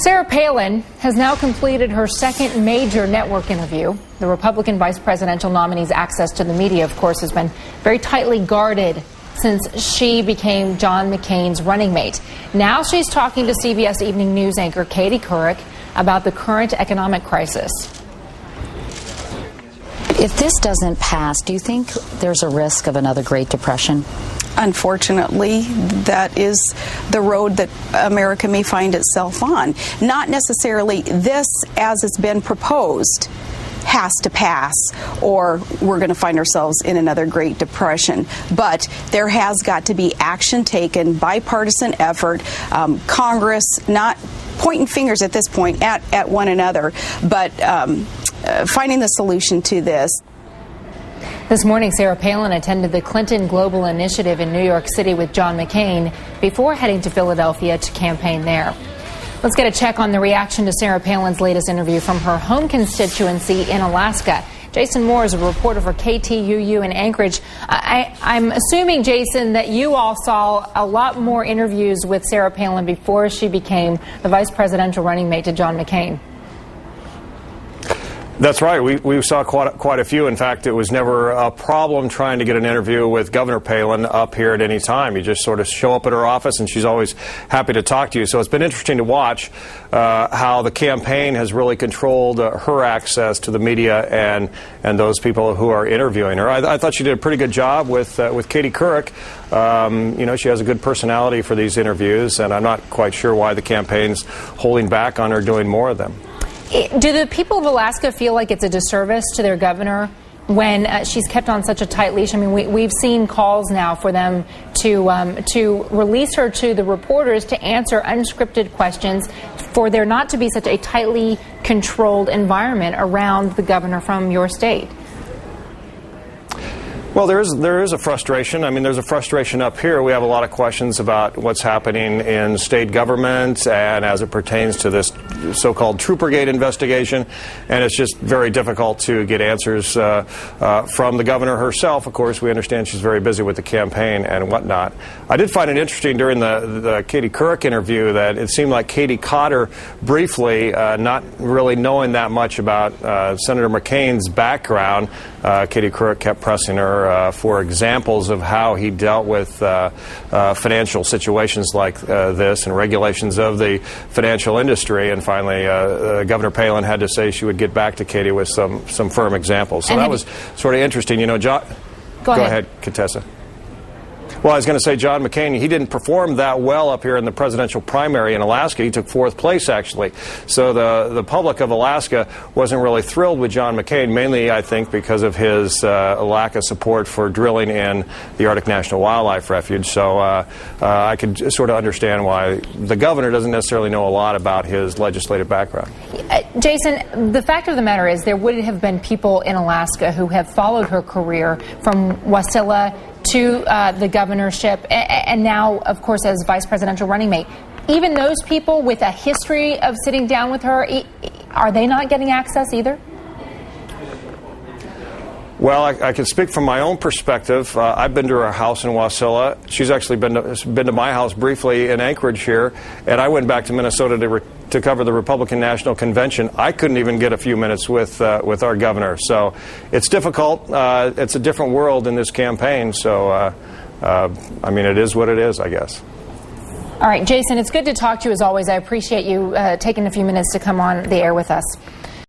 Sarah Palin has now completed her second major network interview. The Republican vice presidential nominee's access to the media, of course, has been very tightly guarded since she became John McCain's running mate. Now she's talking to CBS Evening News anchor Katie Couric about the current economic crisis. If this doesn't pass, do you think there's a risk of another Great Depression? Unfortunately, that is the road that America may find itself on. Not necessarily this, as it's been proposed, has to pass, or we're going to find ourselves in another Great Depression. But there has got to be action taken, bipartisan effort, Congress not pointing fingers at this point at one another, but finding the solution to this. This morning, Sarah Palin attended the Clinton Global Initiative in New York City with John McCain before heading to Philadelphia to campaign there. Let's get a check on the reaction to Sarah Palin's latest interview from her home constituency in Alaska. Jason Moore is a reporter for KTUU in Anchorage. I'm assuming, Jason, that you all saw a lot more interviews with Sarah Palin before she became the vice presidential running mate to John McCain. That's right. We saw quite a few. In fact, it was never a problem trying to get an interview with Governor Palin up here at any time. You just sort of show up at her office, and she's always happy to talk to you. So it's been interesting to watch how the campaign has really controlled her access to the media and those people who are interviewing her. I thought she did a pretty good job with Katie Couric. You know, she has a good personality for these interviews, and I'm not quite sure why the campaign's holding back on her doing more of them. Do the people of Alaska feel like it's a disservice to their governor when she's kept on such a tight leash? I mean, we've seen calls now for them to release her to the reporters to answer unscripted questions, for there not to be such a tightly controlled environment around the governor from your state. Well, there is a frustration. I mean, there's a frustration up here. We have a lot of questions about what's happening in state government and as it pertains to this so-called Troopergate investigation, and it's just very difficult to get answers from the governor herself. Of course, we understand she's very busy with the campaign and whatnot. I did find it interesting during the Katie Couric interview that it seemed like Katie caught her briefly, not really knowing that much about Senator McCain's background. Katie Couric kept pressing her for examples of how he dealt with financial situations like this and regulations of the financial industry. And finally, Governor Palin had to say she would get back to Katie with some firm examples. So that was sort of interesting. You know, John. Go ahead, Contessa. Well, I was going to say John McCain, he didn't perform that well up here in the presidential primary in Alaska. He took fourth place, actually. So the public of Alaska wasn't really thrilled with John McCain, mainly, I think, because of his lack of support for drilling in the Arctic National Wildlife Refuge. So I could sort of understand why the governor doesn't necessarily know a lot about his legislative background. Jason, the fact of the matter is there would have been people in Alaska who have followed her career from Wasilla to the governorship, and now, of course, as vice presidential running mate. Even those people with a history of sitting down with her, are they not getting access either? Well, I can speak from my own perspective. I've been to her house in Wasilla. She's actually been to my house briefly in Anchorage here, and I went back to Minnesota to cover the Republican National Convention. I couldn't even get a few minutes with our governor. So it's difficult. It's a different world in this campaign. So, I mean, it is what it is, I guess. All right, Jason, it's good to talk to you as always. I appreciate you taking a few minutes to come on the air with us.